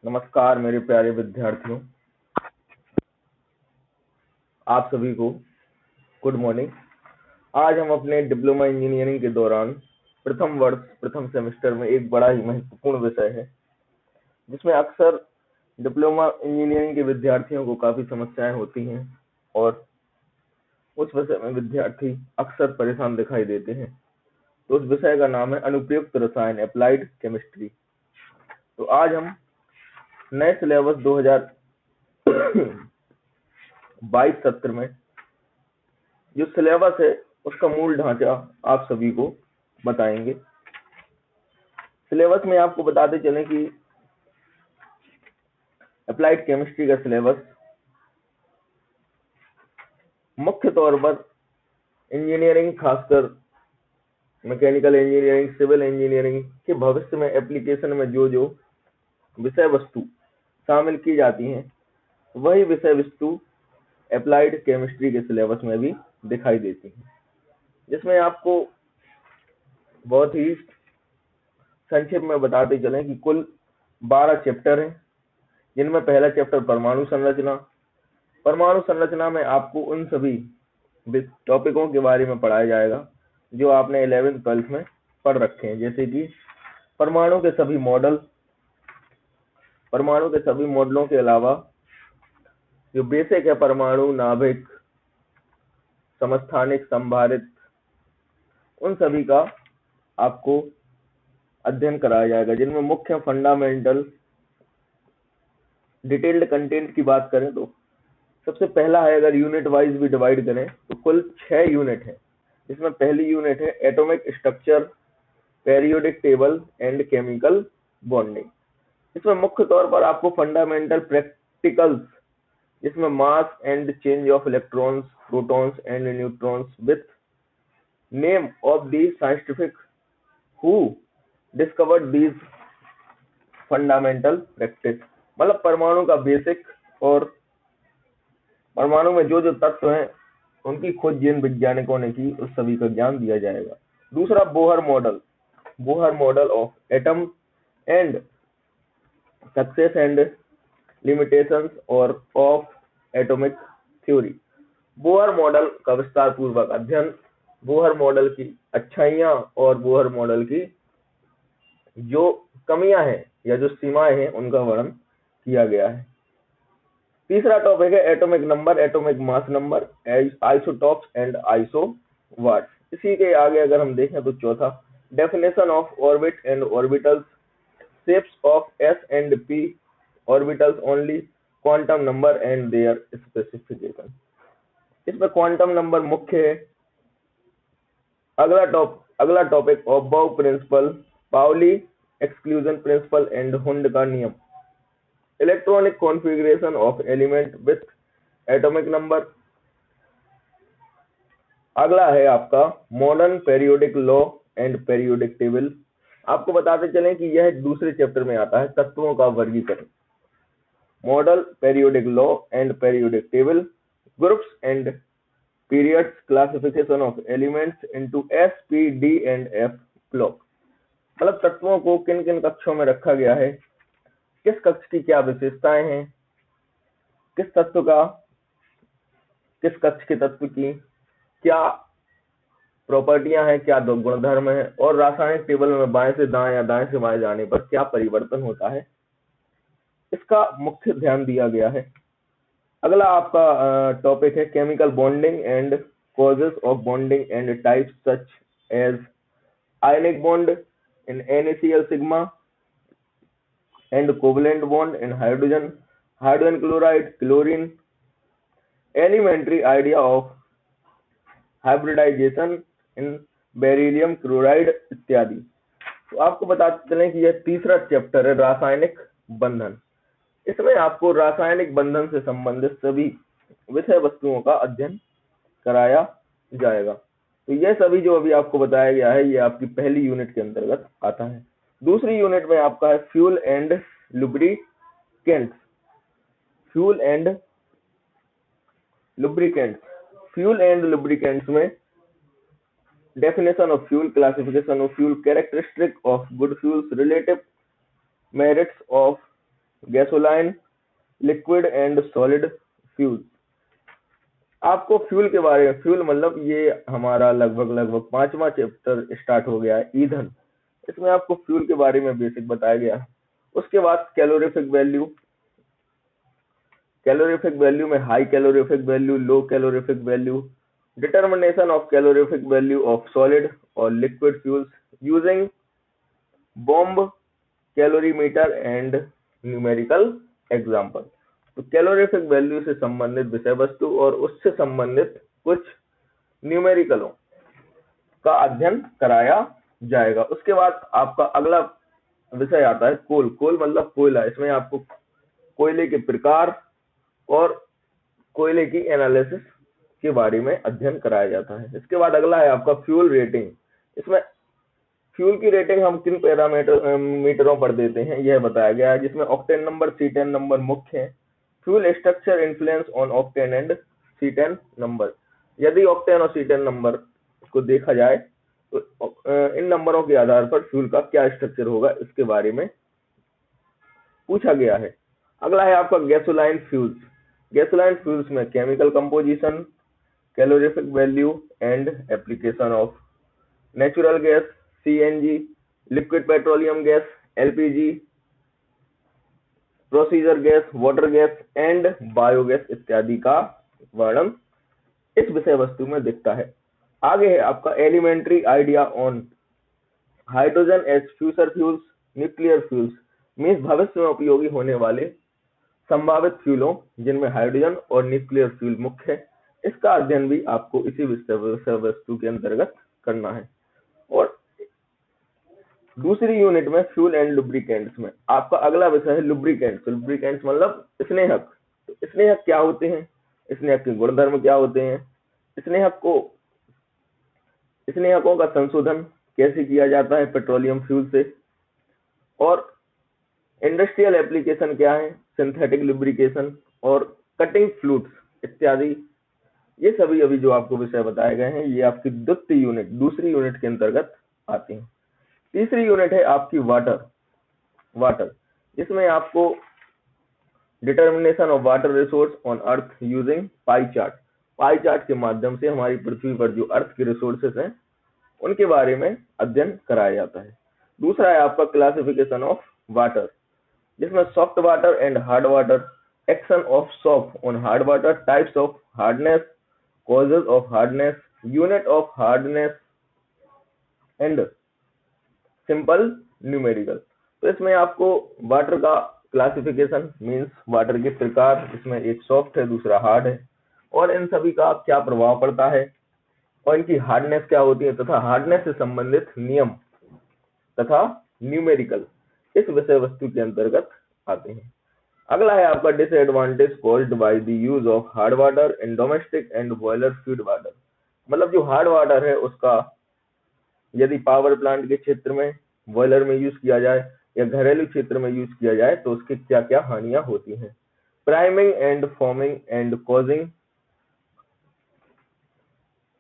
नमस्कार मेरे प्यारे विद्यार्थियों, आप सभी को गुड मॉर्निंग। आज हम अपने डिप्लोमा इंजीनियरिंग के दौरान प्रथम वर्ष प्रथम सेमेस्टर में एक बड़ा ही महत्वपूर्ण विषय है जिसमें अक्सर डिप्लोमा इंजीनियरिंग के विद्यार्थियों को काफी समस्याएं होती हैं और उस विषय में विद्यार्थी अक्सर परेशान दिखाई देते हैं। तो उस विषय का नाम है अनुप्रयुक्त रसायन, अप्लाइड केमिस्ट्री। तो आज हम नए सिलेबस 2022 सत्र में जो सिलेबस है उसका मूल ढांचा आप सभी को बताएंगे। सिलेबस में आपको बताते चलें कि अप्लाइड केमिस्ट्री का सिलेबस मुख्य तौर पर इंजीनियरिंग, खासकर मैकेनिकल इंजीनियरिंग, सिविल इंजीनियरिंग के भविष्य में एप्लीकेशन में जो जो विषय वस्तु शामिल की जाती हैं वही विषय वस्तु अप्लाइड केमिस्ट्री के सिलेबस में भी दिखाई देती हैं, जिसमें आपको बहुत ही संक्षेप में बताते चलें कि कुल 12 चैप्टर हैं, जिनमें पहला चैप्टर परमाणु संरचना। परमाणु संरचना में आपको उन सभी टॉपिकों के बारे में पढ़ाया जाएगा जो आपने 11th 12th में पढ़ रखे हैं, जैसे कि परमाणु के सभी मॉडल, परमाणु के सभी मॉडलों के अलावा जो बेसिक है परमाणु, नाभिक, समस्थानिक, संभारित, उन सभी का आपको अध्ययन कराया जाएगा, जिनमें मुख्य फंडामेंटल डिटेल्ड कंटेंट की बात करें तो सबसे पहला है, अगर यूनिट वाइज भी डिवाइड करें तो कुल 6 यूनिट है, जिसमें पहली यूनिट है atomic structure, periodic table and chemical bonding. इसमें मुख्य तौर पर आपको फंडामेंटल प्रैक्टिकल्स, जिसमें mass and change of electrons, protons and neutrons with name of the scientific who discovered these fundamental practice, मतलब परमाणु का बेसिक और परमाणु में जो जो तत्व हैं उनकी खोज जिन वैज्ञानिकों ने की उस सभी का ज्ञान दिया जाएगा। दूसरा Bohr model of atom and success and limitations और of atomic theory. Bohr model का विस्तार पूर्वक अध्ययन, बोहर मॉडल की अच्छाइयां और बोहर मॉडल की जो कमियां हैं या जो सीमाएं हैं उनका वर्णन किया गया है। तीसरा टॉपिक है atomic number, atomic mass number, isotopes and isobars. इसी के आगे अगर हम देखें तो चौथा definition of orbit and orbitals, shapes of S and P orbitals only, quantum number and their specification. इसमें क्वांटम नंबर मुख्य है। अगला topic aufbau principle, Pauli exclusion principle and Hund का नियम, electronic configuration of element with atomic number. अगला है आपका modern periodic law and periodic table. आपको बताते चलें कि यह दूसरे चैप्टर में आता है, तत्वों का वर्गीकरण। Model periodic law and periodic table, groups and periods, classification of elements into S, P, D and F block. मतलब तत्वों को किन किन कक्षों में रखा गया है, किस कक्ष की क्या विशेषताएं हैं, किस कक्ष के तत्व की क्या प्रॉपर्टियां हैं, क्या दो गुणधर्म है, और रासायनिक टेबल में बाएं से दाएं या दाएं से बाएं जाने पर क्या परिवर्तन होता है, इसका मुख्य ध्यान दिया गया है। अगला आपका टॉपिक है chemical bonding and causes of bonding and types such as ionic bond in NaCl sigma and covalent bond in hydrogen chloride, chlorine, elementary idea of hybridization in beryllium chloride इत्यादि। तो आपको बताते चलें कि यह तीसरा चैप्टर है रासायनिक बंधन। इसमें आपको रासायनिक बंधन से संबंधित सभी विषय वस्तुओं का अध्ययन कराया जाएगा। तो यह सभी जो अभी आपको बताया गया है ये आपकी पहली यूनिट के अंतर्गत आता है। दूसरी यूनिट में आपका है fuel and lubricants. Fuel and lubricants में definition of fuel, classification of fuel, characteristic of good fuels, relative merits of gasoline, liquid and solid fuel. आपको फ्यूल के बारे में, फ्यूल मतलब ये हमारा लगभग 5वां चैप्टर स्टार्ट हो गया है, ईंधन। इसमें आपको फ्यूल के बारे में बेसिक बताया गया है। उसके बाद कैलोरीफिक वैल्यू, कैलोरीफिक वैल्यू में high calorific value, low calorific value, determination of calorific value of solid और liquid fuels using bomb calorimeter and numerical example. तो कैलोरीफिक वैल्यू से संबंधित विषय वस्तु और उससे संबंधित कुछ न्यूमेरिकलों का अध्ययन कराया जाएगा। उसके बाद आपका अगला विषय आता है कोल। कोल मतलब कोयला। इसमें आपको कोयले के प्रकार और कोयले की एनालिसिस के बारे में अध्ययन कराया जाता है। इसके बाद अगला है आपका फ्यूल रेटिंग। इसमें फ्यूल की रेटिंग हम किन मीटरों पर देते हैं यह बताया गया है, जिसमें ऑक्टेन नंबर, C10 नंबर मुख्य है। Fuel structure influence on octane and C10 number. यदि ऑक्टेन और C10 नंबर को देखा जाए तो इन नंबरों के आधार पर फ्यूल का क्या स्ट्रक्चर होगा इसके बारे में पूछा गया है। अगला है आपका गैसोलाइन फ्यूल्स। गैसोलाइन फ्यूल्स में chemical composition, calorific value and application of natural gas, CNG, liquid petroleum gas, LPG, procedure gas, water gas and biogas इत्यादि का वर्णन इस विषय वस्तु में दिखता है। आगे है आपका elementary idea on hydrogen as future fuels, nuclear fuels means भविष्य में उपयोगी होने वाले संभावित फ्यूलों जिनमें हाइड्रोजन और न्यूक्लियर फ्यूल मुख्य है। इसका अध्ययन भी आपको इसी विषय वस्तु के अंतर्गत करना है। और दूसरी यूनिट में फ्यूल एंड लुब्रिकेंट्स में आपका अगला विषय है लुब्रिकेंट्स। लुब्रिकेंट्स मतलब स्नेहक। तो स्नेहक क्या होते हैं, स्नेहक के गुणधर्म क्या होते हैं, स्नेहकों का संशोधन कैसे किया जाता है पेट्रोलियम फ्यूल से, और इंडस्ट्रियल एप्लीकेशन क्या है, सिंथेटिक लुब्रिकेशन और कटिंग फ्लूइड्स इत्यादि। ये सभी अभी जो आपको विषय बताए गए हैं ये आपकी दूसरी यूनिट के अंतर्गत आते हैं। तीसरी यूनिट है आपकी वाटर, जिसमें आपको determination of water resource on earth using pie chart के माध्यम से हमारी पृथ्वी पर जो अर्थ के रिसोर्सेस हैं उनके बारे में अध्ययन कराया जाता है। दूसरा है आपका क्लासिफिकेशन ऑफ वाटर, जिसमें soft water and hard water, action of soft on hard water, types of hardness, causes of hardness, unit of hardness and simple numerical. तो इसमें आपको वाटर का क्लासिफिकेशन मींस वाटर के प्रकार, इसमें एक सॉफ्ट है दूसरा हार्ड है, और इन सभी का क्या प्रभाव पड़ता है और इनकी हार्डनेस क्या होती है तथा हार्डनेस से संबंधित नियम तथा न्यूमेरिकल इस विषय वस्तु के अंतर्गत आते हैं। अगला है आपका disadvantage caused by the use of hard water in domestic and boiler feed water. मतलब जो हार्ड वाटर है उसका यदि पावर प्लांट के क्षेत्र में, बॉयलर में यूज किया जाए या घरेलू क्षेत्र में यूज किया जाए तो उसके क्या क्या हानियां होती हैं। Priming and foaming and causing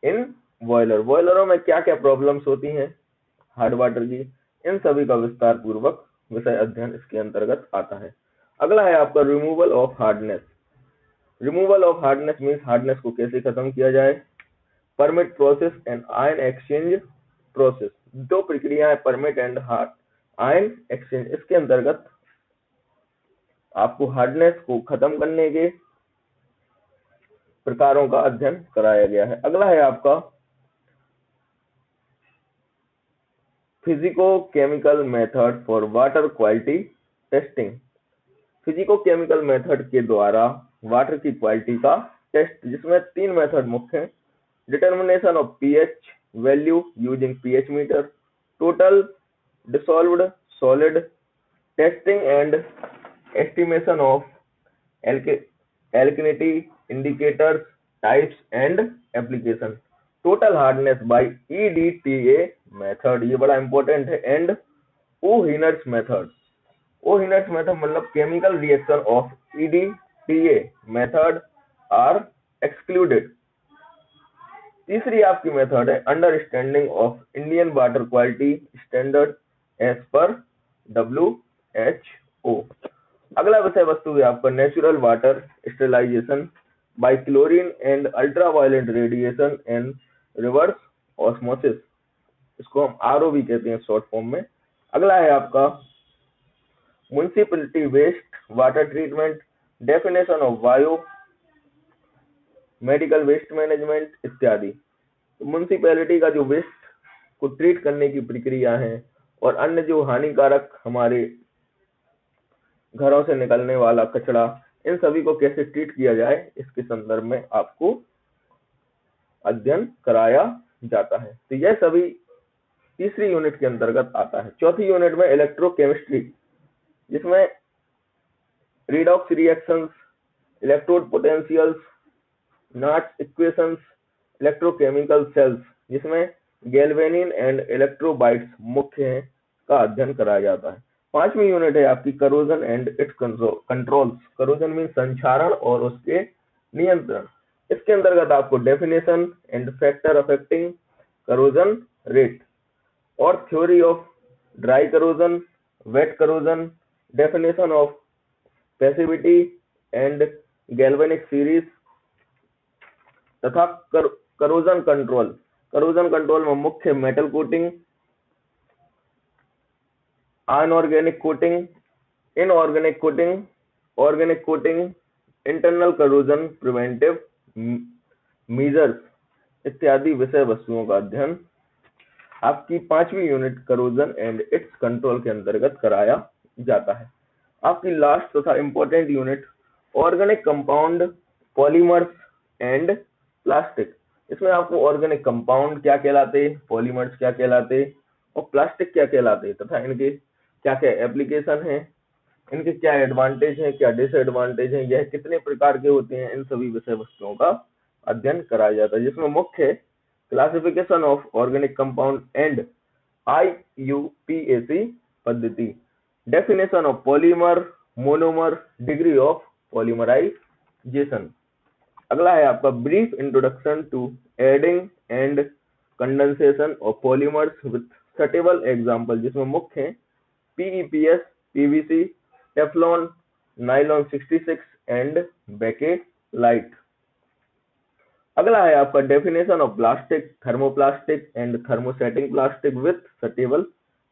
इन बॉयलरों में क्या क्या प्रॉब्लम्स होती हैं हार्ड वाटर की, इन सभी का विस्तार पूर्वक विषय अध्ययन इसके अंतर्गत आता है। अगला है आपका removal of hardness. Removal of hardness means hardness को कैसे खत्म किया जाए। Permit process and ion exchange process, दो प्रक्रियाएं परमिट एंड आयन एक्सचेंज, इसके अंतर्गत आपको हार्डनेस को खत्म करने के प्रकारों का अध्ययन कराया गया है। अगला है आपका physico chemical method for water quality testing. Physico chemical method के द्वारा वाटर की क्वालिटी का टेस्ट, जिसमें 3 मेथड मुख्य हैं। Determination of pH value using pH meter, total dissolved solid testing and estimation of alkalinity indicators, types and application, total hardness by EDTA method, ये बड़ा important है, एंड ओहिनर्स मेथड। ओहिनर्स मेथड मतलब chemical reaction of EDTA method are excluded. तीसरी आपकी method है understanding of Indian water quality standard as per WHO। अगला विषय वस्तु है आपका natural water sterilization by chlorine and ultraviolet radiation and reverse osmosis, इसको हम आरओ भी कहते हैं शॉर्ट फॉर्म में। अगला है आपका municipality waste water treatment, definition of bio medical waste management इत्यादि। तो म्युनिसिपैलिटी का जो वेस्ट को ट्रीट करने की प्रक्रिया है और अन्य जो हानिकारक हमारे घरों से निकलने वाला कचरा, इन सभी को कैसे ट्रीट किया जाए, इसके संदर्भ में आपको अध्ययन कराया जाता है। तो यह सभी तीसरी यूनिट के अंतर्गत आता है। चौथी यूनिट में इलेक्ट्रोकेमिस्ट्री, जिसमें रिडॉक्स रिएक्शंस, इलेक्ट्रोड पोटेंशियल्स, नाट्स इक्वेशंस, इलेक्ट्रोकेमिकल सेल्स, जिसमें गैल्वेनिन एंड इलेक्ट्रोबाइट्स मुख्य हैं, का अध्ययन कराया जाता है। पांचवी यूनिट है आपकी corrosion and its controls. Corrosion mean संक्षारण और उसके नियंत्रण। इसके अंतर्गत आपको definition and factor affecting corrosion rate और theory of dry corrosion, wet corrosion, definition of passivity and galvanic series तथा करोजन कंट्रोल। करोजन कंट्रोल में मुख्य metal coating, inorganic coating, inorganic coating, organic coating, internal corrosion preventive measures इत्यादि विषय वस्तुओं का अध्ययन आपकी पांचवी unit corrosion and its control के अंतर्गत कराया जाता है। आपकी लास्ट तथा important unit organic compound, polymers and plastic. इसमें आपको ऑर्गेनिक कंपाउंड क्या कहलाते, पॉलीमर्स क्या कहलाते और प्लास्टिक क्या कहलाते तथा इनके क्या क्या एप्लीकेशन है, इनके क्या एडवांटेज है, क्या डिसएडवांटेज है, यह कितने प्रकार के होते हैं, इन सभी विषय वस्तुओं का अध्ययन कराया जाता है। जिसमें मुख्य classification of organic compound and IUPAC पद्धति, definition of polymer, monomer, degree of polymerization. अगला है आपका brief introduction to adding and condensation of polymers with suitable example, जिसमें मुख्य है PEPS, PVC, Teflon, nylon 66 and Bakelite. अगला है आपका definition of plastic, thermoplastic and thermosetting plastic with suitable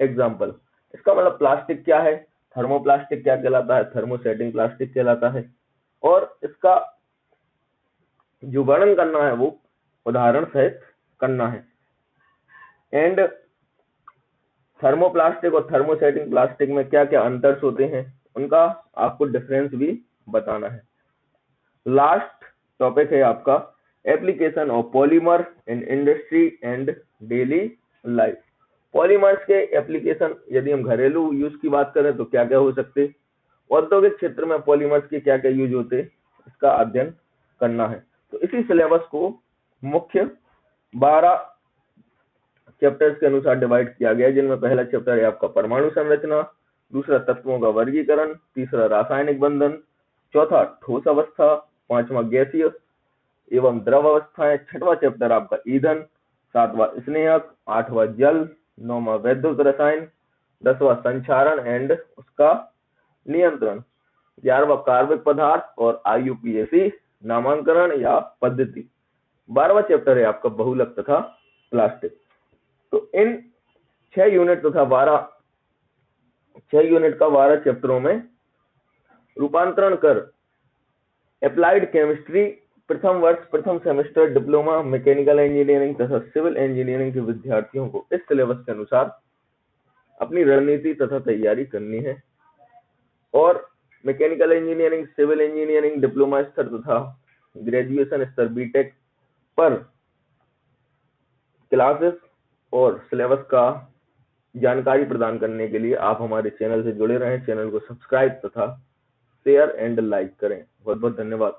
example. इसका मतलब प्लास्टिक क्या है, थर्मोप्लास्टिक क्या कहलाता है, थर्मोसेटिंग प्लास्टिक कहलाता है, और इसका जो वर्णन करना है वो उदाहरण सहित करना है। एंड थर्मोप्लास्टिक और थर्मोसेटिंग प्लास्टिक में क्या क्या अंतर होते हैं, उनका आपको डिफरेंस भी बताना है। लास्ट टॉपिक है आपका application of polymer in industry and daily life. Polymers के एप्लीकेशन यदि हम घरेलू यूज की बात करें तो क्या क्या हो सकते, औद्योगिक क्षेत्र में पॉलीमर्स के क्या क्या यूज होते, इसका अध्ययन करना है। तो इसी सिलेबस को मुख्य 12 चैप्टर्स के अनुसार डिवाइड किया गया है, जिनमें पहला चैप्टर है आपका परमाणु संरचना, दूसरा तत्वों का वर्गीकरण, तीसरा रासायनिक बंधन, चौथा ठोस अवस्था, पांचवा गैसीय एवं द्रव अवस्थाएं, छठवां चैप्टर आपका ईंधन, सातवां स्नेहक, आठवां जल, नौवां वैद्युत रसायन, 10वां संक्षारण एंड उसका नियंत्रण, 11वां कार्बनिक पदार्थ और IUPAC नामांकन या पद्धति, 12वां चैप्टर है आपका बहुलक तथा प्लास्टिक। तो इन 6 यूनिट तथा 6 यूनिट का 12 चैप्टरों में रूपांतरण कर अप्लाइड केमिस्ट्री प्रथम वर्ष प्रथम सेमेस्टर डिप्लोमा मैकेनिकल इंजीनियरिंग तथा सिविल इंजीनियरिंग के विद्यार्थियों को इस सिलेबस के अनुसार अपनी रणनीति तथा तैयारी करनी है। और mechanical engineering, civil engineering, diploma स्तर तथा ग्रेजुएशन स्तर बीटेक पर क्लासेस और सिलेबस का जानकारी प्रदान करने के लिए आप हमारे चैनल से जुड़े रहें। चैनल को सब्सक्राइब तथा शेयर एंड लाइक करें। बहुत बहुत धन्यवाद।